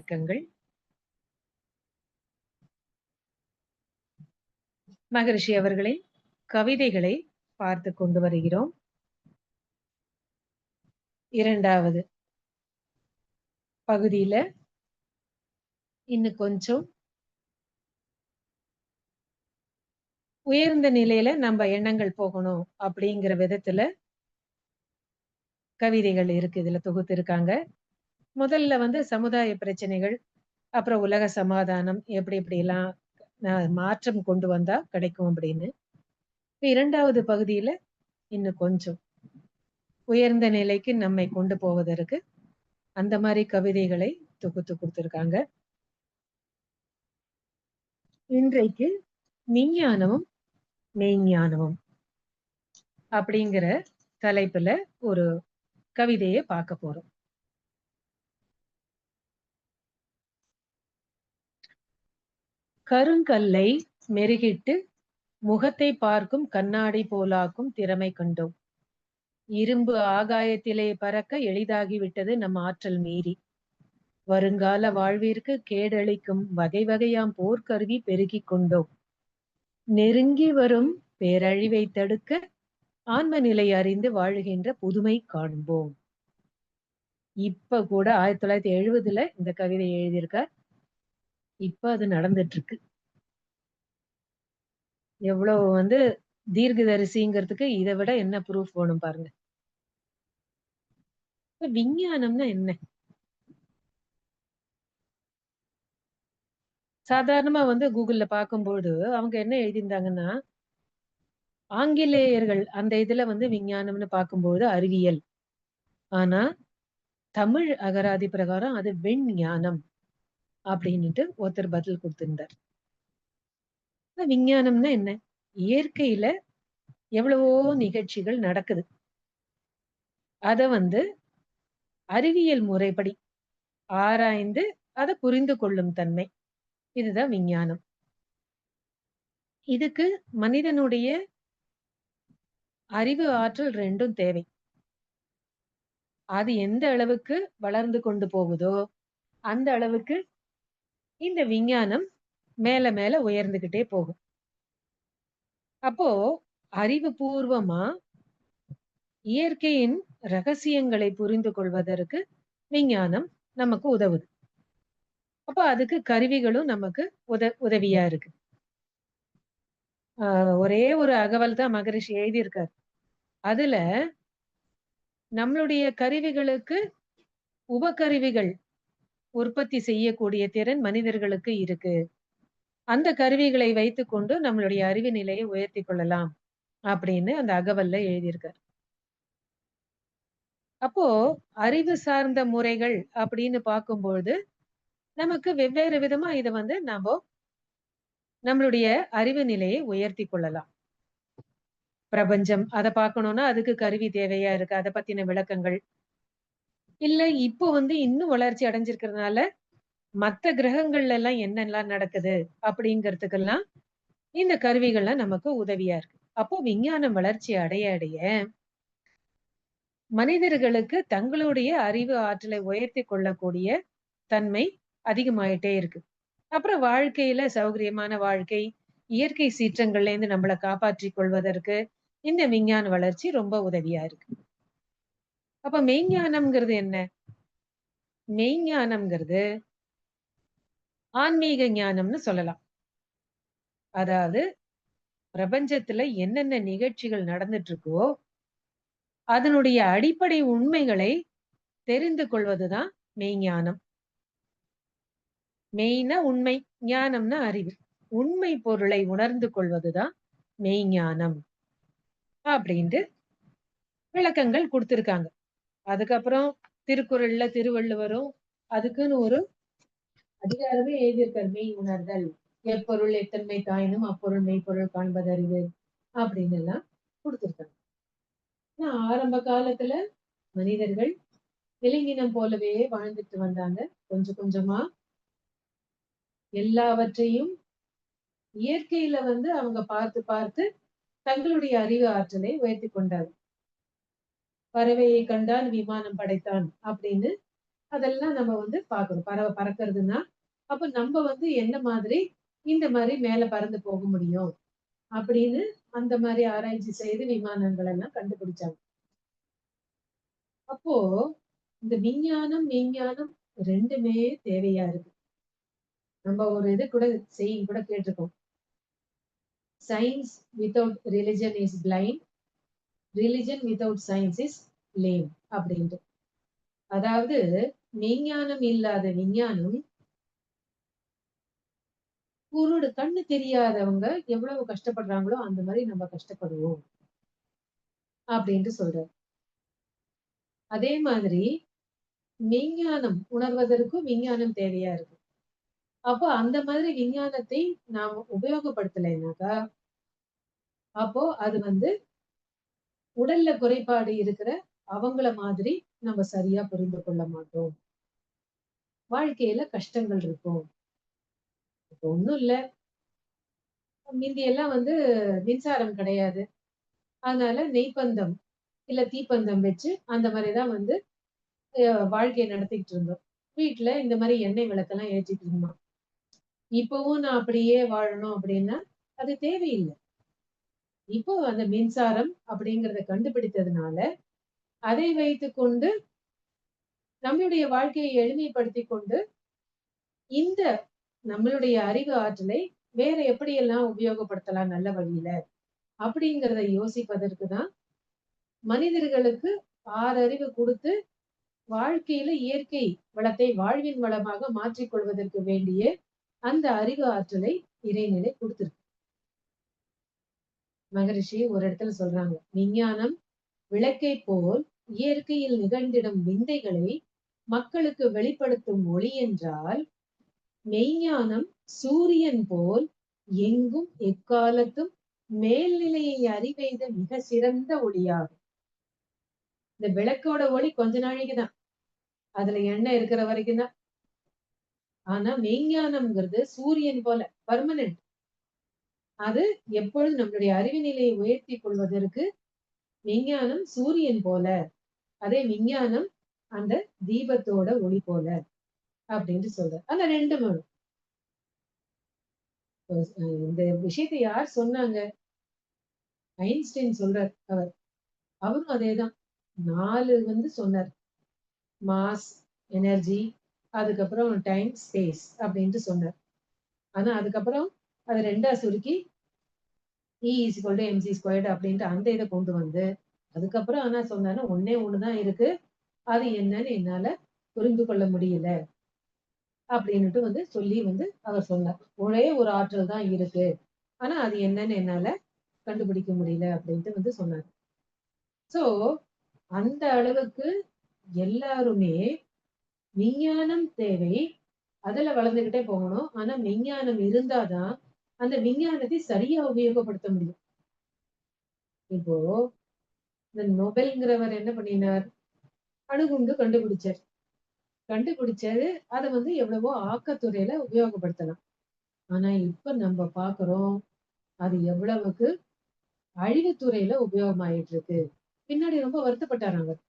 வணக்கங்கள். மகரிஷி அவர்களின் கவிதைகளை பார்த்து கொண்டு வருகிறோம். இரண்டாவது பகுதியில இன்னும் கொஞ்சம் உயர்ந்த நிலையில நம்ம எண்ணங்கள் போகணும் அப்படிங்கிற விதத்துல கவிதைகள் இருக்கு. இதுல தொகுத்து இருக்காங்க. முதல்ல சமுதாய பிரச்சனைகள், அப்புறம் உலக சமாதானம் எப்படி எல்லாம் மாற்றம் கொண்டு வந்தா கிடைக்கும் அப்படின்னு. இரண்டாவது பகுதியில இன்னும் கொஞ்சம் உயர்ந்த நிலைக்கு நம்மை கொண்டு போவதற்கு அந்த மாதிரி கவிதைகளை தொகுத்து கொடுத்திருக்காங்க. இன்றைக்கு விஞ்ஞானமும் மெய்ஞானமும் அப்படிங்கிற தலைப்புல ஒரு கவிதையை பார்க்க போறோம். கருங்கல்லை மெருகிட்டு முகத்தை பார்க்கும் கண்ணாடி போலாக்கும் திறமை கண்டோம். இரும்பு ஆகாயத்திலே பறக்க எளிதாகிவிட்டது நம் ஆற்றல் மீறி. வருங்கால வாழ்விற்கு கேடளிக்கும் வகை வகையாம் போர்க்கருவி பெருகிக் கொண்டோம். நெருங்கி வரும் பேரழிவை தடுக்க ஆன்ம நிலை அறிந்து வாழுகின்ற புதுமை காண்போம். இப்ப கூட 1970 இந்த கவிதை எழுதியிருக்கார். இப்ப அது நடந்துட்டு இருக்கு. எவ்வளவு தீர்க்கதரிசிங்கிறதுக்கு இதை விட என்ன ப்ரூஃப் வேணும் பாருங்க. விஞ்ஞானம்னா என்ன? சாதாரணமா கூகுள்ல பார்க்கும்போது அவங்க என்ன எழுதியிருந்தாங்கன்னா, ஆங்கிலேயர்கள் அந்த இதுல விஞ்ஞானம்னு பார்க்கும்போது அறிவியல், ஆனா தமிழ் அகராதி பிரகாரம் அது விஞ்ஞானம் அப்படின்னுட்டு ஒருத்தர் பதில் கொடுத்திருந்தார். விஞ்ஞானம்னா என்ன? இயற்கையில எவ்வளவோ நிகழ்ச்சிகள் நடக்குது. அத அறிவியல் முறைப்படி ஆராய்ந்து அதை புரிந்து கொள்ளும் தன்மை, இதுதான் விஞ்ஞானம். இதுக்கு மனிதனுடைய அறிவு ஆற்றல் ரெண்டும் தேவை. அது எந்த அளவுக்கு வளர்ந்து கொண்டு போகுதோ அந்த அளவுக்கு இந்த விஞ்ஞானம் மேல மேல உயர்ந்துகிட்டே போகும். அப்போ அறிவுபூர்வமா இயற்கையின் ரகசியங்களை புரிந்து கொள்வதற்கு விஞ்ஞானம் நமக்கு உதவுது. அப்ப அதுக்கு கருவிகளும் நமக்கு உதவியா இருக்கு. ஒரே ஒரு அகவல் தான் மகரிஷி எழுதியிருக்காரு. அதுல நம்மளுடைய கருவிகளுக்கு உபகருவிகள் உற்பத்தி செய்யக்கூடிய திறன் மனிதர்களுக்கு இருக்கு. அந்த கருவிகளை வைத்துக்கொண்டு நம்மளுடைய அறிவு நிலையை உயர்த்தி கொள்ளலாம் அப்படின்னு அந்த அகவல்ல எழுதியிருக்காரு. அப்போ அறிவு சார்ந்த முறைகள் அப்படின்னு பார்க்கும்போது நமக்கு வெவ்வேறு விதமா இதை நாம நம்மளுடைய அறிவு நிலையை உயர்த்தி கொள்ளலாம். பிரபஞ்சம் அதை பார்க்கணும்னா அதுக்கு கருவி தேவையா இருக்கு. அதை பத்தின விளக்கங்கள் இல்ல. இப்போ இன்னும் வளர்ச்சி அடைஞ்சிருக்கிறதுனால மத்த கிரகங்கள்ல எல்லாம் என்னெல்லாம் நடக்குது அப்படிங்கிறதுக்கெல்லாம் இந்த கருவிகள்லாம் நமக்கு உதவியா இருக்கு. அப்போ விஞ்ஞானம் வளர்ச்சி அடைய அடைய மனிதர்களுக்கு தங்களுடைய அறிவு ஆற்றலை உயர்த்தி கொள்ளக்கூடிய தன்மை அதிகமாயிட்டே இருக்கு. அப்புறம் வாழ்க்கையில சௌகரியமான வாழ்க்கை, இயற்கை சீற்றங்கள்ல இருந்து நம்மளை காப்பாற்றிக் கொள்வதற்கு இந்த விஞ்ஞான வளர்ச்சி ரொம்ப உதவியா இருக்கு. அப்ப மெய்ஞானம்ங்கிறது என்ன? மெய்ஞானம்ங்கிறது ஆன்மீக ஞானம்னு சொல்லலாம். அதாவது பிரபஞ்சத்துல என்னென்ன நிகழ்ச்சிகள் நடந்துட்டு இருக்கோ அதனுடைய அடிப்படை உண்மைகளை தெரிந்து கொள்வதுதான் மெய்ஞானம். மெய்னா உண்மை, ஞானம்னா அறிவு. உண்மை பொருளை உணர்ந்து கொள்வதுதான் மெய்ஞானம் அப்படின்ட்டு விளக்கங்கள் கொடுத்திருக்காங்க. அதுக்கப்புறம் திருக்குறள்ல திருவள்ளுவரும் அதுக்குன்னு ஒரு அதிகாரமே எழுதியிருக்காரு. மெய் உணர்தல், எப்பொருள் எத்தன்மை தாயினும் அப்பொருள் மெய்ப்பொருள் காண்பது அறிவு அப்படின்னு எல்லாம் கொடுத்திருக்காங்க. ஆரம்ப காலத்துல மனிதர்கள் விலங்கினம் போலவே வாழ்ந்துட்டு வந்தாங்க. கொஞ்சம் கொஞ்சமா எல்லாவற்றையும் இயற்கையில அவங்க பார்த்து பார்த்து தங்களுடைய அறிவு ஆற்றலை உயர்த்தி கொண்டார். பறவையை கண்டால் விமானம் படைத்தான் அப்படின்னு அதெல்லாம் நம்ம வந்து பார்க்கணும். பறவை பறக்கிறதுன்னா, அப்ப நம்ம வந்து என்ன மாதிரி இந்த மாரி மேல பறந்து போக முடியும் அப்படின்னு அந்த மாரி ஆராய்ச்சி செய்து விமானங்கள் எல்லாம் கண்டுபிடிச்சாங்க. அப்போ இந்த விஞ்ஞானம், மெய்ஞானம் 2மே தேவையா இருக்கு. நம்ம ஒரு இது கூட செய்யுள் கூட கேட்டுருக்கோம். "Science without religion is blind. Religion without science is lame" அப்படின்ட்டு. அதாவது மெய்ஞானம் இல்லாத விஞ்ஞானம், குருடு கண்ணு தெரியாதவங்க எவ்வளவு கஷ்டப்படுறாங்களோ அந்த மாரி நம்ம கஷ்டப்படுவோம் அப்படின்ட்டு சொல்றாரு. அதே மாதிரி மெய்ஞானம் உணர்வதற்கும் விஞ்ஞானம் தேவையா இருக்கு. அப்போ அந்த மாதிரி விஞ்ஞானத்தை நாம் உபயோகப்படுத்தலைன்னாக்கா, அப்போ அது வந்து உடல்ல குறைபாடு இருக்கிற அவங்கள மாதிரி நம்ம சரியா புரிந்து கொள்ள மாட்டோம். வாழ்க்கையில கஷ்டங்கள் இருக்கும். இப்ப ஒண்ணும் இல்ல. மிந்தியெல்லாம் வந்து மின்சாரம் கிடையாது. அதனால நெய்ப்பந்தம், இல்ல தீப்பந்தம் வச்சு அந்த மாரி தான் வந்து வாழ்க்கைய நடத்திக்கிட்டு இருந்தோம். வீட்ல இந்த மாரி எண்ணெய் விளக்கெல்லாம் ஏற்றிட்டு இருந்தோம். இப்பவும் நான் அப்படியே வாழணும் அப்படின்னா, அது தேவையில்ல. இப்போ அந்த மின்சாரம் அப்படிங்கிறத கண்டுபிடித்ததுனால, அதை வைத்துக்கொண்டு நம்மளுடைய வாழ்க்கையை எளிமைப்படுத்திக் கொண்டு, இந்த நம்மளுடைய அறிவு ஆற்றலை வேற எப்படியெல்லாம் உபயோகப்படுத்தலாம் நல்ல வழியில, அப்படிங்கிறத யோசிப்பதற்கு தான் மனிதர்களுக்கு 6 அறிவு குடுத்து, வாழ்க்கையில இயற்கை வளத்தை வாழ்வின் வளமாக மாற்றிக் கொள்வதற்கு வேண்டிய அந்த அறிவு ஆற்றலை இறைநிலை குடுத்திருக்கு. மகரிஷி ஒரு இடத்துல சொல்றாங்க, "விஞ்ஞானம் விளக்கைப் போல் இயற்கையில் நிகழ்ந்திடும் விந்தைகளை மக்களுக்கு வெளிப்படுத்தும் ஒளி என்றால், மெய்ஞானம் சூரியன் போல் எங்கும் எக்காலத்தும் மேல்நிலையை அறிவெய்த மிக சிறந்த ஒளியாகும்." இந்த விளக்கோட ஒளி கொஞ்ச நாளைக்கு தான். அதுல எண்ணெய் இருக்கிற வரைக்கும் தான். ஆனா மெய்ஞானம்ங்கிறது சூரியன் போல பெர்மனன்ட். அது எப்பொழுதும் நம்மளுடைய அறிவு நிலையை உயர்த்திக் கொள்வதற்கு மெய்ஞானம் சூரியன் போல. அதே விஞ்ஞானம் அந்த தீபத்தோட ஒளி போல அப்படின்னு சொல்றார். ஆனா 2 வேணும். இந்த விஷயத்தை யார் சொன்னாங்க? ஐன்ஸ்டைன் சொல்றார் அவர். அவரும் அதேதான். 4 வந்து சொன்னார். மாஸ், எனர்ஜி, அதுக்கப்புறம் டைம், ஸ்பேஸ் அப்படின்ட்டு சொன்னார். ஆனா அதுக்கப்புறம் அத 2ஆ சுருக்கி E = mc² அப்படின்ட்டு அந்த இத கொண்டு வந்து, அதுக்கப்புறம் ஆனா சொன்னாரு, ஒண்ணே ஒண்ணு தான் இருக்கு. அது என்னன்னு என்னால புரிந்து கொள்ள முடியல. அப்படின்னுட்டு வந்து சொல்லி வந்து அவர் சொன்னார். ஒரே ஒரு ஆற்றல் தான் இருக்கு. ஆனா அது என்னன்னு என்னால கண்டுபிடிக்க முடியல அப்படின்ட்டு வந்து சொன்னாரு. சோ, அந்த அளவுக்கு எல்லாருமே விஞ்ஞானம் தேவை. அதுல வளர்ந்துகிட்டே போகணும். ஆனா விஞ்ஞானம் இருந்தா தான், அந்த விஞ்ஞானத்தை சரியா உபயோகப்படுத்த முடியும். இப்போ இந்த நொபெல்ங்கிறவர் என்ன பண்ணினார்? அணுகுண்டு கண்டுபிடிச்சார். கண்டுபிடிச்சது அத வந்து எவ்வளவோ ஆக்கத்துறையில உபயோகப்படுத்தலாம். ஆனா இப்ப நம்ம பார்க்கிறோம், அது எவ்வளவுக்கு அழிவுத்துறையில உபயோகமாயிட்டு இருக்கு. பின்னாடி ரொம்ப வருத்தப்பட்டாரு அவர்.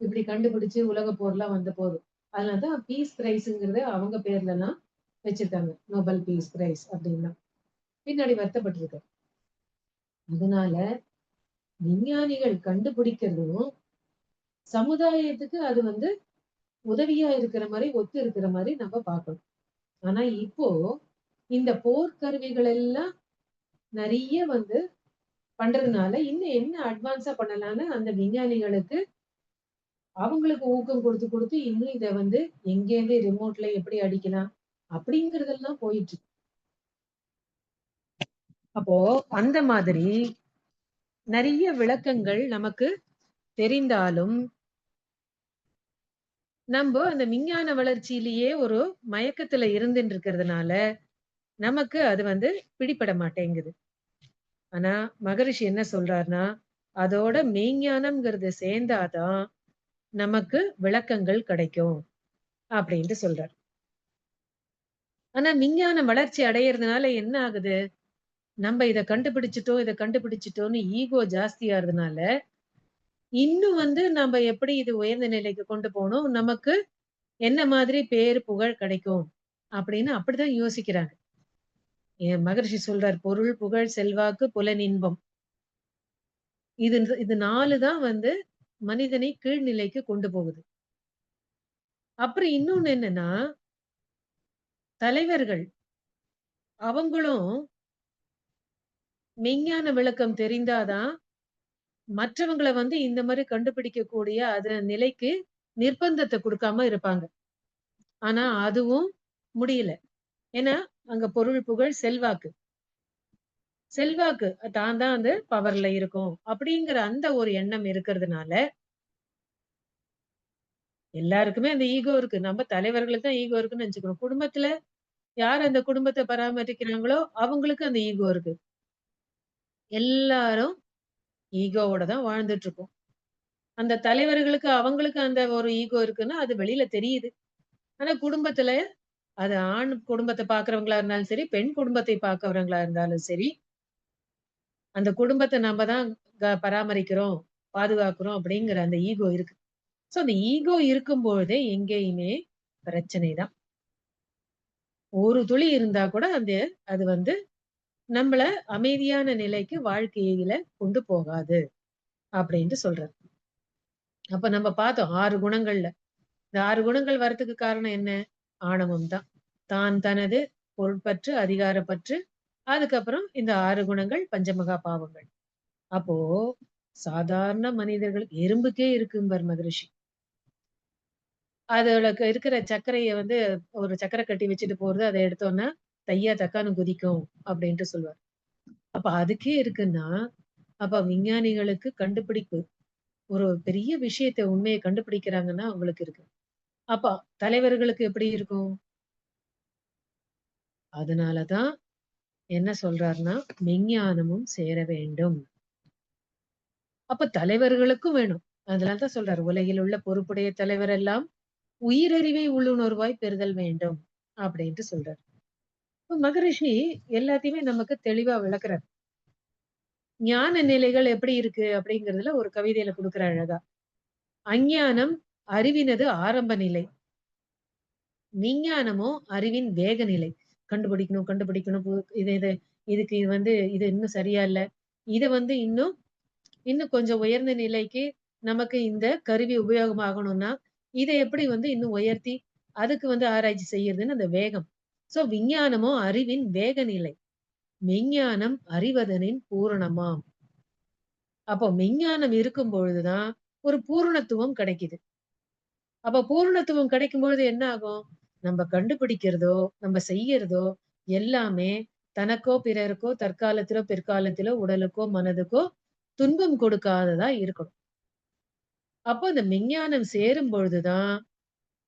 இப்படி கண்டுபிடிச்சு உலக போர்லாம் வந்தபோது. அதனால தான் பீஸ் பிரைஸ்ங்கிறத அவங்க பேர்லலாம் வச்சிருக்காங்க. நோபல் பீஸ் பிரைஸ் அப்படின்லாம். பின்னாடி வருத்தப்பட்டிருக்காரு. அதனால விஞ்ஞானிகள் கண்டுபிடிக்கிறதும், சமுதாயத்துக்கு அது வந்து உதவியா இருக்கிற மாரி, ஒத்து இருக்கிற மாரி நம்ம பார்க்கணும். ஆனா இப்போ இந்த போர்க்கருவிகள் எல்லாம் நெறைய வந்து பண்றதுனால, இன்னும் என்ன அட்வான்ஸா பண்ணலான்னு அந்த விஞ்ஞானிகளுக்கு அவங்களுக்கு ஊக்கம் குடுத்து, குடுத்து இன்னும் இத வந்து எங்கேருந்து ரிமோட்ல எப்படி அடிக்கலாம்? அப்படிங்கிறதெல்லாம் போயிட்டு இருக்கு. அப்போ அந்த மாதிரி நெறைய விளக்கங்கள் நமக்கு தெரிந்தாலும், நம்ப அந்த விஞ்ஞான வளர்ச்சியிலேயே ஒரு மயக்கத்துல இருந்துட்டு இருக்கிறதுனால, நமக்கு அது வந்து பிடிபட மாட்டேங்குது. ஆனா மகரிஷி என்ன சொல்றார்ன்னா, அதோட மெய்ஞானம்ங்கிறது சேர்ந்தா தான் நமக்கு விளக்கங்கள் கிடைக்கும் அப்படின்ட்டு சொல்றார். ஆனா விஞ்ஞானம் வளர்ச்சி அடையறதுனால என்ன ஆகுது? நம்ம இத கண்டுபிடிச்சுட்டோம், இத கண்டுபிடிச்சுட்டோம்ன்னு ஈகோ ஜாஸ்தியாறதுனால, இன்னும் வந்து நம்ப எப்படி இது உயர்ந்த நிலைக்கு கொண்டு போணும்? நமக்கு என்ன மாதிரி பேரு, புகழ் கிடைக்கும் அப்படின்னு அப்படிதான் யோசிக்கிறாங்க. மகரிஷி சொல்றார், "பொருள், புகழ், செல்வாக்கு, புலனின்பம். இது 4 தான் வந்து மனிதனை கீழ்நிலைக்கு கொண்டு போகுது." அப்புறம் இன்னொன்னு என்னன்னா, தலைவர்கள் அவங்களும் மெய்ஞான விளக்கம் தெரிந்தா தான், மற்றவங்கள வந்து இந்த மாரி கண்டுபிடிக்கக்கூடிய நிலைக்கு நிர்பந்தத்த குடுக்காம இருப்பாங்க. ஆனா அதுவும் முடியல. ஏன்னா, அங்க பொருள், புகழ், செல்வாக்கு. செல்வாக்கு தான் தான் வந்து பவர்ல இருக்கும். அப்படிங்கிற அந்த ஒரு எண்ணம் இருக்கிறதுனால, எல்லாருக்குமே அந்த ஈகோ இருக்கு. நம்ம தலைவர்களுக்கு தான் ஈகோ இருக்குன்னு நெனச்சுக்கணும். குடும்பத்துல யார் அந்த குடும்பத்த பராமரிக்கிறாங்களோ, அவங்களுக்கு அந்த ஈகோ இருக்கு. எல்லாரும் ஈகோவோட தான் வாழ்ந்துட்டு இருக்கோம். அந்த தலைவர்களுக்கு அவங்களுக்கு அந்த ஒரு ஈகோ இருக்குன்னா, அது வெளியில தெரியுது. ஆனா குடும்பத்துல அது ஆண் குடும்பத்த பார்க்கிறவங்களா இருந்தாலும் சரி, பெண் குடும்பத்தை பார்க்கிறவங்களா இருந்தாலும் சரி, அந்த குடும்பத்த நம்ம தான் பராமரிக்கிறோம், பாதுகாக்கிறோம் அப்படிங்கிற அந்த ஈகோ இருக்கு. சோ அந்த ஈகோ இருக்கும்பொழுதே எங்கேயுமே பிரச்சனை தான். ஒரு துளி இருந்தா கூட அது வந்து நம்மள அமைதியான நிலைக்கு வாழ்க்கையில கொண்டு போகாது அப்படின்ட்டு சொல்றாரு. அப்ப நம்ம பார்த்தோம் 6 குணங்கள்ல. இந்த 6 குணங்கள் வரதுக்கு காரணம் என்ன? ஆணவம் தான். தான், தனது, பொருட்பற்று, அதிகாரப்பற்று, அதுக்கப்புறம் இந்த 6 குணங்கள் பஞ்சமகா பாவங்கள். அப்போ சாதாரண மனிதர்கள் எறும்புக்கே இருக்கும்பார் மகரிஷி. அதுகளுக்கு இருக்கிற சர்க்கரைய வந்து ஒரு சர்க்கரை கட்டி வச்சுட்டு போறது, அத எடுத்தோம்னா, தையா தக்கான்னு குதிக்கும் அப்டின்ட்டு சொல்லுவார். அப்ப அதுக்கே இருக்குன்னா, அப்ப விஞ்ஞானிகளுக்கு கண்டுபிடிப்பு ஒரு பெரிய விஷயத்த உண்மைய கண்டுபிடிக்கிறாங்கன்னா, அவங்களுக்கு இருக்கு. அப்ப தலைவர்களுக்கு எப்படி இருக்கும்? அதனால தான் என்ன சொல்றார்ன்னா, "மெஞ்ஞானமும் சேர வேண்டும்." அப்ப தலைவர்களுக்கும் வேணும். அதனால தான் சொல்றாரு, "உலகில் உள்ள பொறுப்புடைய தலைவரெல்லாம் உயிரறிவை உள்ளுணர்வாய் பெறுதல் வேண்டும்." அப்டின்ட்டு சொல்றாரு. இப்ப மகரிஷி எல்லாத்தையுமே நமக்கு தெளிவா விளக்குறார். ஞான நிலைகள் எப்படி இருக்கு அப்படிங்கிறதுல ஒரு கவிதையில குடுக்குறார் அழகா. அஞ்ஞானம் அறிவினது ஆரம்ப நிலை. விஞ்ஞானமோ அறிவின் வேக நிலை. கண்டுபிடிக்கணும், கண்டுபிடிக்கணும். இது இது இதுக்கு இது வந்து இது இன்னும் சரியா இல்ல. இத வந்து இன்னும் இன்னும் கொஞ்சம் உயர்ந்த நிலைக்கு நமக்கு இந்த கருவி உபயோகமாகணும்னா, இத எப்படி வந்து இன்னும் உயர்த்தி அதுக்கு வந்து ஆராய்ச்சி செய்யறதுன்னு அந்த வேகம். சோ விஞ்ஞானமோ அறிவின் வேக நிலை. மெஞ்ஞானம் அறிவதனின் பூரணமாம். அப்போ மெஞ்ஞானம் இருக்கும் பொழுது தான் ஒரு பூரணத்துவம் கிடைக்குது. அப்ப பூரணத்துவம் கிடைக்கும் பொழுது என்ன ஆகும்? நம்ம கண்டுபிடிக்கிறதோ, நம்ம செய்யறதோ எல்லாமே தனக்கோ, பிறருக்கோ, தற்காலத்திலோ, பிற்காலத்திலோ, உடலுக்கோ, மனதுக்கோ துன்பம் கொடுக்காததா இருக்கணும். அப்போ இந்த மெஞ்ஞானம் சேரும் பொழுது தான்,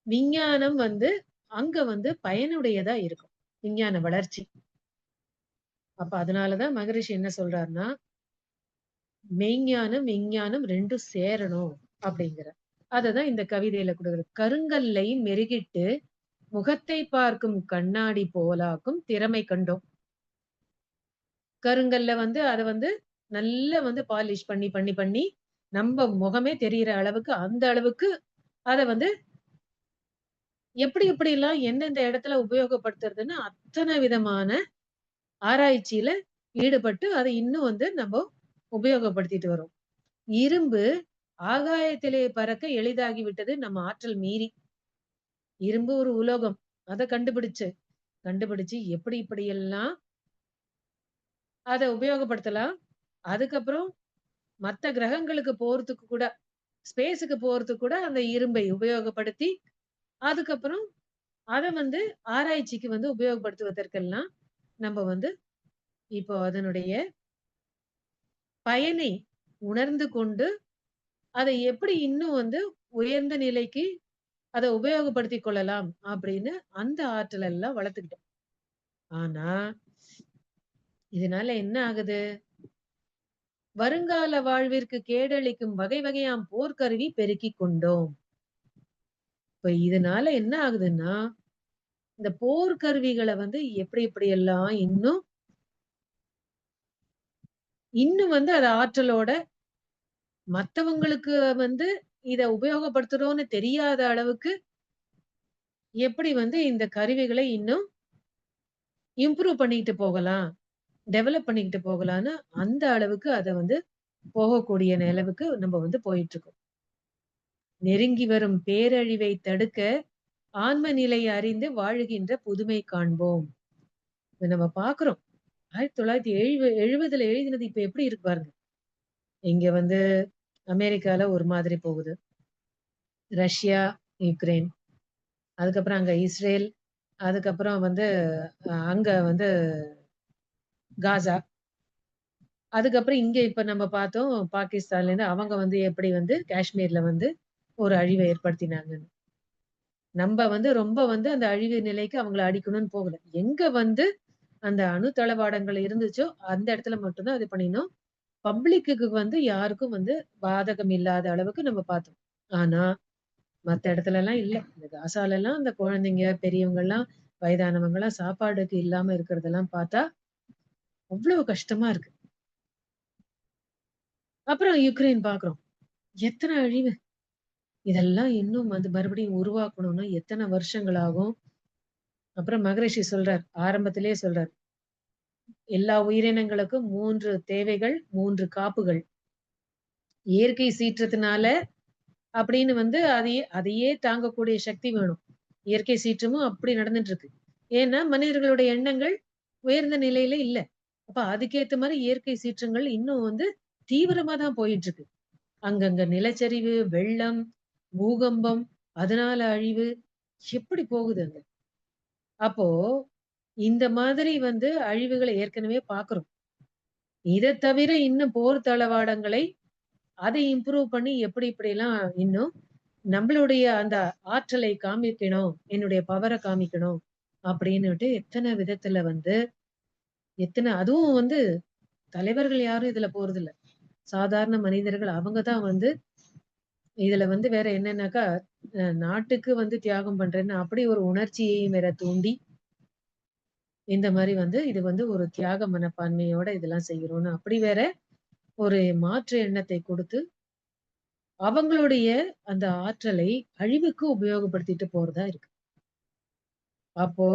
விஞ்ஞானம் வந்து அங்க வந்து பயனுடையதா இருக்கும். விஞ்ஞான வளர்ச்சி. அப்ப அதனால தான் மகரிஷி என்ன சொல்றாருன்னா, மெய்ஞானம், விஞ்ஞானம் 2ம் சேரணும் அப்படிங்கிறார். அததான் இந்த கவிதையில குடுக்குறது. "கருங்கல்லை மெருகிட்டு முகத்தை பார்க்கும் கண்ணாடி போலாக்கும் திறமை கண்டோம்." கருங்கல்ல வந்து அத வந்து நல்லா வந்து பாலிஷ் பண்ணி, பண்ணி, பண்ணி நம்ப முகமே தெரியிற அளவுக்கு, அந்த அளவுக்கு அத வந்து எப்படி எப்படிலாம் எந்தெந்த இடத்துல உபயோகப்படுத்துறதுன்னு அத்தன விதமான ஆராய்ச்சியில ஈடுபட்டு, அத இன்னும் வந்து நம்ப உபயோகப்படுத்திட்டு வரோம். இரும்பு ஆகாயத்திலே பறக்க எளிதாகி விட்டது நம்ம ஆற்றல் மீறி. இரும்பு ஒரு உலோகம். அத கண்டுபிடிச்சு எப்படி இப்படியெல்லாம் அத உபயோகப்படுத்தலாம். அதுக்கப்புறம் மத்த கிரகங்களுக்கு போறதுக்கு கூட, ஸ்பேஸ்க்கு போறதுக்கு கூட அந்த இரும்பை உபயோகப்படுத்தி, அதுக்கப்புறம் அத வந்து ஆராய்ச்சிக்கு வந்து உபயோகப்படுத்துவதற்கெல்லாம் நம்ப வந்து இப்போ அதனுடைய பயனை உணர்ந்து கொண்டு, அதை எப்படி இன்னும் வந்து உயர்ந்த நிலைக்கு அத உபயோகப்படுத்திக் கொள்ளலாம் அப்படின்னு அந்த ஆற்றல் எல்லாம் வளர்த்துக்கிட்டோம். ஆனா, இதனால என்ன ஆகுது? வருங்கால வாழ்விற்கு கேடளிக்கும் வகை வகையாம் போர்க்கருவி பெருக்கிக் கொண்டோம். இப்ப இதனால என்ன ஆகுதுன்னா, இந்த போர்க்கருவிகள வந்து எப்படி எப்படியெல்லாம் இன்னும் வந்து அத ஆற்றலோட மத்தவங்களுக்கு வந்து இத உபயோகப்படுத்துறோம்னு தெரியாத அளவுக்கு எப்படி வந்து இந்த கருவிகளை இன்னும் இம்ப்ரூவ் பண்ணிட்டு போகலாம், டெவலப் பண்ணிக்கிட்டு போகலான்னு அந்த அளவுக்கு அத வந்து போகக்கூடிய நிலவுக்கு நம்ம வந்து போயிட்டுருக்கோம். நெருங்கி வரும் பேரழிவை தடுக்க ஆன்ம நிலை அறிந்து வாழுகின்ற புதுமை காண்போம். இத நம்ம பார்க்குறோம். 1970ல எழுதினது இப்ப எப்படி இருக்கு பாருங்க. இங்க வந்து அமெரிக்கால ஒரு மாதிரி போகுது. Russia, Ukraine. அதுக்கப்புறம் அங்க இஸ்ரேல். அதுக்கப்புறம் வந்து அங்க வந்து காசா. அதுக்கப்புறம் இங்க இப்ப நம்ம பார்த்தோம் பாகிஸ்தான்லேருந்து அவங்க வந்து எப்படி வந்து காஷ்மீர்ல வந்து ஒரு அழிவ ஏற்படுத்தினாங்கன்னு. நம்ப வந்து ரொம்ப வந்து அந்த அழிவு நிலைக்கு அவங்கள அடிக்கணும்னு போகல. எங்க வந்து அந்த அணு தளவாடங்கள் இருந்துச்சோ, அந்த இடத்துல மட்டும் தான் இது பண்ணினோம். பப்ளிக்குக்கு வந்து யாருக்கும் வந்து பாதகம் இல்லாத அளவுக்கு நம்ம பார்த்தோம். ஆனா, மத்த இடத்துலலாம் இல்ல. இந்த காசாலலாம் அந்த குழந்தைங்க, பெரியவங்கலாம், வயதானவங்கலாம் சாப்பாடுக்கு இல்லாம இருக்கிறதெல்லாம் பார்த்தா, அவ்ளோ கஷ்டமா இருக்கு. அப்புறம் யுக்ரைன் பார்க்குறோம். எத்தன அழிவு! இதெல்லாம் இன்னும் வந்து மறுபடியும் உருவாக்கணும்னா எத்தன வருஷங்கள் ஆகும்? அப்புறம் மகரிஷி சொல்றார். ஆரம்பத்திலேயே சொல்றார். எல்லா உயிரினங்களுக்கும் 3 தேவைகள், 3 காப்புகள். இயற்கை சீற்றத்தினால அப்படின்னு வந்து அதையே அதையே தாங்கக்கூடிய சக்தி வேணும். இயற்கை சீற்றமும் அப்படி நடந்துட்டு இருக்கு. ஏன்னா, மனிதர்களுடைய எண்ணங்கள் உயர்ந்த நிலையில இல்ல. அப்ப அதுக்கேத்த மாரி இயற்கை சீற்றங்கள் இன்னும் வந்து தீவிரமா தான் போயிட்டு இருக்கு. அங்கங்க நிலச்சரிவு, வெள்ளம், பூகம்பம், அதனால அழிவு எப்படி போகுது அங்க? அப்போ இந்த மாதிரி வந்து அழிவுகள ஏற்கனவே பார்க்கிறோம். இத தவிர இன்னும் போர் தளவாடங்களை அதை இம்ப்ரூவ் பண்ணி எப்படி இப்படிலாம் இன்னும் நம்மளுடைய அந்த ஆற்றலை காமிக்கணும். என்னுடைய பவர காமிக்கணும். அப்படின்னுட்டு எத்தன விதத்துல வந்து அதுவும் வந்து தலைவர்கள் யாரும் இதுல போறதில்ல. சாதாரண மனிதர்கள் அவங்க தான் வந்து இதுல வந்து வேற என்னன்னாக்கா, நாட்டுக்கு வந்து தியாகம் பண்றேன்னு அப்படி ஒரு உணர்ச்சியையும் வேற தூண்டி, இந்த மாரி வந்து இது வந்து ஒரு தியாக மனப்பான்மையோட இதெல்லாம் செய்றோம்ன்னு அப்படி வேற ஒரு மாற்று எண்ணத்தை குடுத்து, அவங்களுடைய அந்த ஆற்றலை அழிவுக்கு உபயோகப்படுத்திட்டு போறதா இருக்கு. அப்போ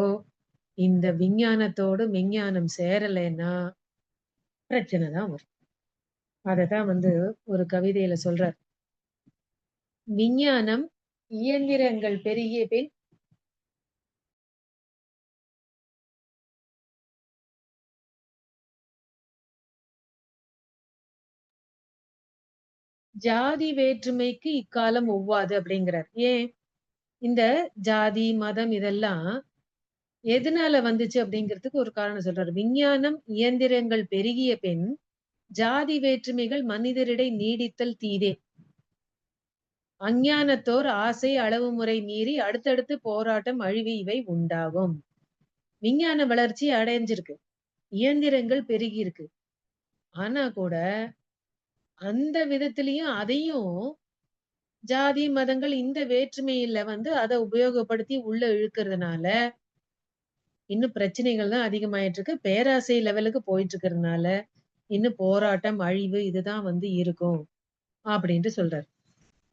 இந்த விஞ்ஞானத்தோடு மெஞ்ஞானம் சேரலைன்னா பிரச்சனை தான் வரும். அததான் வந்து ஒரு கவிதையில சொல்றார். விஞ்ஞானம் இயந்திரங்கள் பெருகிய பின் ஜாதி வேற்றுமைக்கு இக்காலம் ஒவ்வாது அப்படிங்கிறார். ஏன்? இந்த ஜாதி, மதம் இதெல்லாம் எதனால வந்துச்சு அப்படிங்கிறதுக்கு ஒரு காரணம் சொல்றாரு. விஞ்ஞானம், இயந்திரங்கள் பெருகிய பின் ஜாதி வேற்றுமைகள் மனிதரிடை நீடித்தல் தீதே. அஞ்ஞானத்தோர் ஆசை அளவு முறை மீறி அடுத்தடுத்து போராட்டம், அழிவு இவை உண்டாகும். விஞ்ஞான வளர்ச்சி அடைஞ்சிருக்கு. இயந்திரங்கள் பெருகியிருக்கு. ஆனா கூட, அந்த விதத்திலயும் அதையும் ஜாதி, மதங்கள் இந்த வேற்றுமையில வந்து அத உபயோகப்படுத்தி உள்ள இழுக்கிறதுனால, இன்னும் பிரச்சனைகள் தான் அதிகமாயிட்டு இருக்கு. பேராசை லெவலுக்கு போயிட்டு இருக்கிறதுனால, இன்னும் போராட்டம், அழிவு இதுதான் வந்து இருக்கும். அப்படின்ட்டு சொல்றாரு.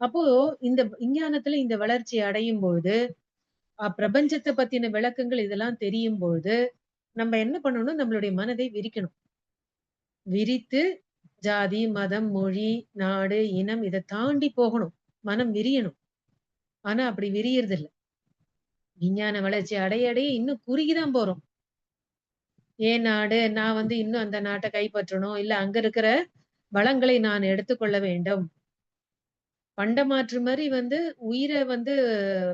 அப்போ இந்த விஞ்ஞானத்துல இந்த வளர்ச்சி அடையும் பொழுது, பிரபஞ்சத்த பத்தின விளக்கங்கள் இதெல்லாம் தெரியும் பொழுது, நம்ம என்ன பண்ணணும்? நம்மளுடைய மனதை விரிக்கணும். விரித்து ஜாதி, மதம், மொழி, நாடு, இனம் இத தாண்டி போகணும். மனம் விரியணும். ஆனா அப்படி விரியறதில்ல. விஞ்ஞான வளர்ச்சி அடைய அடைய இன்னும் குறுகி தான் போறோம். என் நாடு, நான் வந்து இன்னும் அந்த நாட்ட கைப்பற்றணும். இல்ல அங்க இருக்கிற வளங்களை நான் எடுத்துக்கொள்ள வேண்டும். பண்டமாற்று மாரி வந்து உயிர வந்து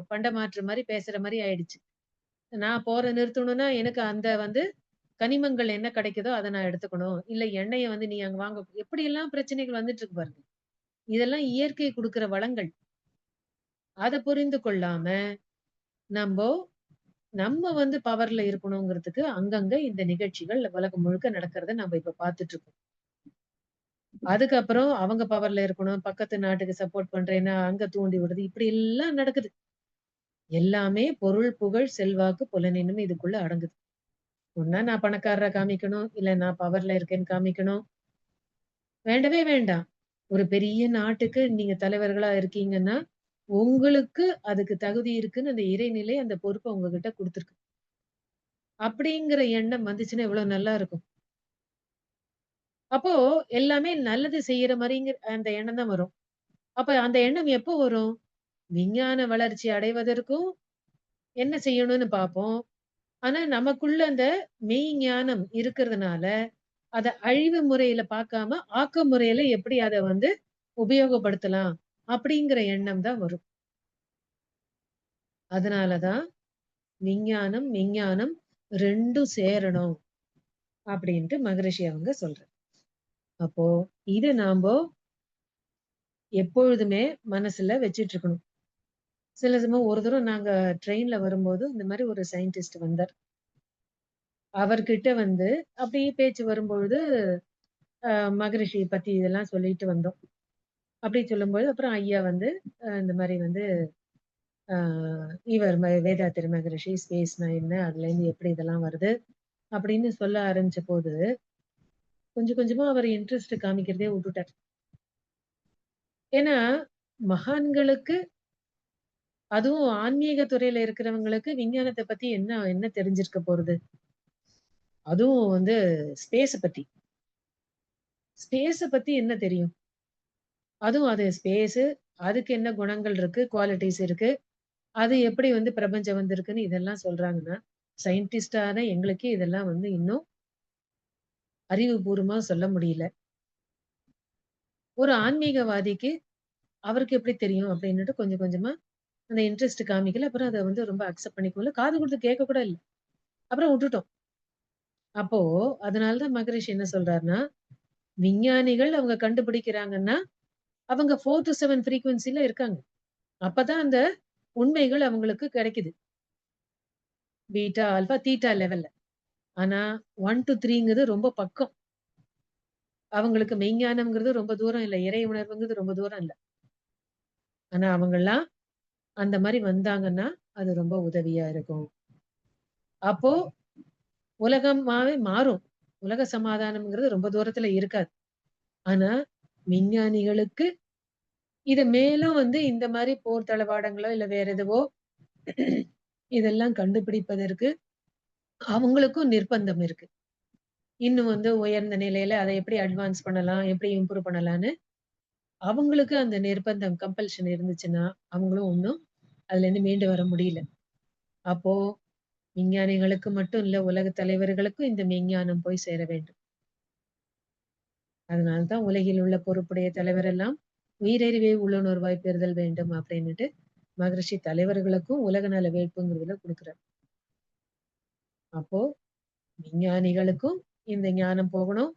பண்டமாற்று மாரி பேசுற மாரி ஆயிடுச்சு. நான் போற நிறுத்தணும்னா, எனக்கு அந்த வந்து கனிமங்கள் என்ன கிடைக்குதோ அத நான் எடுத்துக்கணும். இல்ல எண்ணெய வந்து நீ அங்க வாங்க எப்படியெல்லாம் பிரச்சனைகள் வந்துட்டு இருக்கு பாருங்க. இதெல்லாம் இயற்கை குடுக்குற வளங்கள். அத புரிந்து கொள்ளாம, நம்போ நம்ம வந்து பவர்ல இருக்கணுங்கிறதுக்கு அங்கங்க இந்த நிகழ்ச்சிகள் உலகம் முழுக்க நடக்கிறத நம்ம இப்ப பார்த்துட்டு இருக்கோம். அதுக்கப்புறம் அவங்க பவர்ல இருக்கணும். பக்கத்து நாட்டுக்கு சப்போர்ட் பண்றேன்னா, அங்க தூண்டி விடுறது. இப்படி எல்லாம் நடக்குது. எல்லாமே பொருள், புகழ், செல்வாக்கு, புலனின்பம் இதுக்குள்ள அடங்குது. ஒண்ணா நான் பணக்காரரா காமிக்கணும். இல்ல நான் பவர்ல இருக்கேன்னு காமிக்கணும். வேண்டவே வேண்டாம். ஒரு பெரிய நாட்டுக்கு நீங்க தலைவர்களா இருக்கீங்கன்னா, உங்களுக்கு அதுக்கு தகுதி இருக்குன்னு அந்த இறைநிலை அந்த பொறுப்ப உங்ககிட்ட குடுத்துருக்கு. அப்படிங்கிற எண்ணம் வந்துச்சுன்னா எவ்வளவு நல்லா இருக்கும். அப்போ எல்லாமே நல்லது செய்யற மாரிங்கிற அந்த எண்ணம் தான் வரும். அப்ப அந்த எண்ணம் எப்போ வரும்? விஞ்ஞான வளர்ச்சி அடைவதற்கும் என்ன செய்யணும்னு பார்ப்போம். ஆனா நமக்குள்ள அந்த மெய்ஞானம் இருக்கிறதுனால, அத அழிவு முறையில பார்க்காம, ஆக்க முறையில எப்படி அத வந்து உபயோகப்படுத்தலாம்? அப்படிங்கிற எண்ணம் தான் வரும். அதனால தான் விஞ்ஞானம், மெய்ஞானம் 2ம் சேரணும் அப்படின்ட்டு மகரிஷி அவங்க சொல்றாங்க. அப்போ இத நாம்போ எப்பொழுதுமே மனசுல வச்சுட்டு இருக்கணும். சில சமயம் ஒரு தடவ நாங்க ட்ரெயின்ல வரும்போது, இந்த மாரி ஒரு சயின்டிஸ்ட் வந்தார். அவர்கிட்ட வந்து அப்படியே பேச்சு வரும்பொழுது, அ மகரிஷி பத்தி இதெல்லாம் சொல்லிட்டு வந்தோம். அப்படி சொல்லும்போது, அப்புறம் ஐயா வந்து இந்த மாரி வந்து அ இவர் வேதாத்திரி மகரிஷி ஸ்பேஸ்னா என்ன? அதுலேருந்து எப்படி இதெல்லாம் வருது? அப்படின்னு சொல்ல ஆரம்பிச்சபோது, கொஞ்சம் கொஞ்சமா அவர் இன்ட்ரெஸ்ட் காமிக்கிறதே வுட்டுட்டார். ஏன்னா, மகான்களுக்கு அதுவும் ஆன்மீக துறையில இருக்கிறவங்களுக்கு விஞ்ஞானத்த பத்தி என்ன என்ன தெரிஞ்சிருக்க போறது? அதுவும் வந்து ஸ்பேஸ பத்தி. ஸ்பேஸ பத்தி என்ன தெரியும்? அதுவும் அது ஸ்பேஸு, அதுக்கு என்ன குணங்கள் இருக்கு, குவாலிட்டீஸ் இருக்கு. அது எப்படி வந்து பிரபஞ்சம் வந்திருக்குன்னு இதெல்லாம் சொல்றாங்கன்னா, சயின்டிஸ்ட்டான எங்களுக்கே இதெல்லாம் வந்து இன்னும் அறிவுபூர்வமா சொல்ல முடியல. ஒரு ஆன்மீகவாதிக்கு அவருக்கு எப்படி தெரியும்? அப்படின்னுட்டு கொஞ்சம் கொஞ்சமா அந்த இன்ட்ரெஸ்ட் காமிக்கல. அப்புறம் அத வந்து ரொம்ப அக்செப்ட் பண்ணிக்கல. காது குடுத்து கேட்க கூட இல்ல. அப்புறம் வுட்டுட்டோம். அப்போ அதனால தான் மகரிஷி என்ன சொல்றாருன்னா, விஞ்ஞானிகள் அவங்க கண்டுபிடிக்கிறாங்கன்னா, அவங்க 4 to 7 ஃப்ரீக்வன்சில இருக்காங்க. அப்பதான் அந்த உண்மைகள் அவங்களுக்கு கிடைக்குது. பீட்டா, ஆல்பா, தீட்டா லெவல்ல. ஆனா 1 to 3ங்கிறது ரொம்ப பக்கம். அவங்களுக்கு மெய்ஞானம்ங்கிறது ரொம்ப தூரம் இல்ல. இறை உணர்வுங்கிறது ரொம்ப தூரம் இல்ல. ஆனா அவங்கலாம் அந்த மாரி வந்தாங்கன்னா, அது ரொம்ப உதவியா இருக்கும். அப்போ உலகமாவே மாறும். உலக சமாதானம்ங்கிறது ரொம்ப தூரத்துல இருக்காது. ஆனா விஞ்ஞானிகளுக்கு இத மேலும் வந்து இந்த மாரி போர் தளவாடங்களோ, இல்ல வேற எதுவோ இதெல்லாம் கண்டுபிடிப்பதற்கு அவங்களுக்கும் நிர்பந்தம் இருக்கு. இன்னும் வந்து உயர்ந்த நிலையில அத எப்படி அட்வான்ஸ் பண்ணலாம்? எப்படி இம்ப்ரூவ் பண்ணலான்னு அவங்களுக்கு அந்த நிர்பந்தம் கம்பல்ஷன் இருந்துச்சுன்னா, அவங்களும் இன்னும் அதுலேருந்து மீண்டு வர முடியல. அப்போ விஞ்ஞானிகளுக்கு மட்டும் இல்ல, உலக தலைவர்களுக்கும் இந்த மெய்ஞானம் போய் சேர வேண்டும். அதனால தான் உலகில் உள்ள பொறுப்புடைய தலைவரெல்லாம் உயிரறிவை உள்ளுணர்வாய் பெறுதல் வேண்டும் அப்படின்னுட்டு மகரிஷி தலைவர்களுக்கும் உலக நல வேட்புங்கிறதுல குடுக்குறார். அப்போ விஞ்ஞானிகளுக்கும் இந்த ஞானம் போகணும்.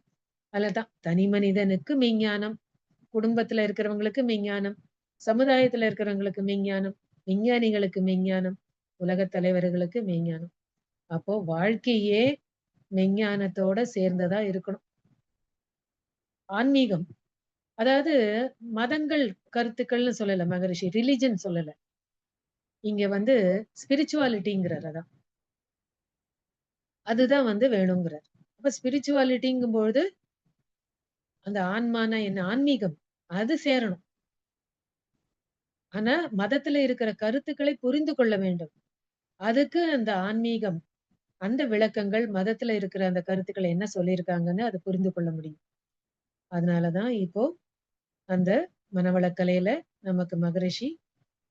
அதுலதான் தனி மனிதனுக்கு மெய்ஞானம், குடும்பத்துல இருக்கிறவங்களுக்கு மெய்ஞானம், சமுதாயத்துல இருக்கிறவங்களுக்கு மெய்ஞானம், விஞ்ஞானிகளுக்கு மெய்ஞானம், உலகத் தலைவர்களுக்கு மெய்ஞானம். அப்போ வாழ்க்கையே மெஞ்ஞானத்தோட சேர்ந்ததா இருக்கணும். ஆன்மீகம். அதாவது மதங்கள், கருத்துக்கள்னு சொல்லல மகரிஷி. ரிலிஜன் சொல்லல. இங்க வந்து ஸ்பிரிச்சுவாலிட்டிங்கிறாரு அதான். அதுதான் வந்து வேணுங்கிறார். அப்ப ஸ்பிரிச்சுவாலிட்டிங்கும்பொழுது, அந்த ஆன்மானா என்ன? ஆன்மீகம். அது சேரணும். ஆனா, மதத்துல இருக்கிற கருத்துக்களை புரிந்து கொள்ள வேண்டும். அதுக்கு அந்த ஆன்மீகம், அந்த விளக்கங்கள் மதத்துல இருக்கிற அந்த கருத்துக்கள் என்ன சொல்லியிருக்காங்கன்னு அத புரிந்து கொள்ள முடியும். அதனால தான் இப்போ அந்த மனவளக்கலையில நமக்கு மகரிஷி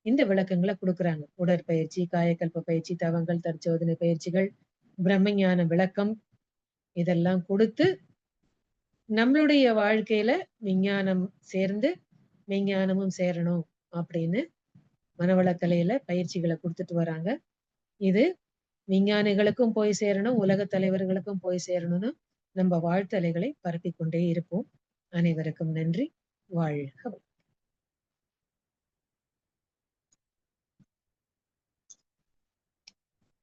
இந்த விளக்கங்கள குடுக்குறாங்க. உடற்பயிற்சி, காயகல்ப பயிற்சி, தவங்கள், தற்சோதனை பயிற்சிகள், பிரம்மஞான விளக்கம் இதெல்லாம் குடுத்து, நம்மளுடைய வாழ்க்கையில விஞ்ஞானம் சேர்ந்து, மெய்ஞானமும் சேரணும் அப்படின்னு மனவளக்கலையில பயிற்சிகள குடுத்துட்டு வராங்க. இது விஞ்ஞானிகளுக்கும் போய் சேரணும், உலக தலைவர்களுக்கும் போய் சேரணும்னு நம்ம வாழ்த்தலைகளை பரப்பிக் கொண்டே இருப்போம். அனைவருக்கும் நன்றி. வாழ்க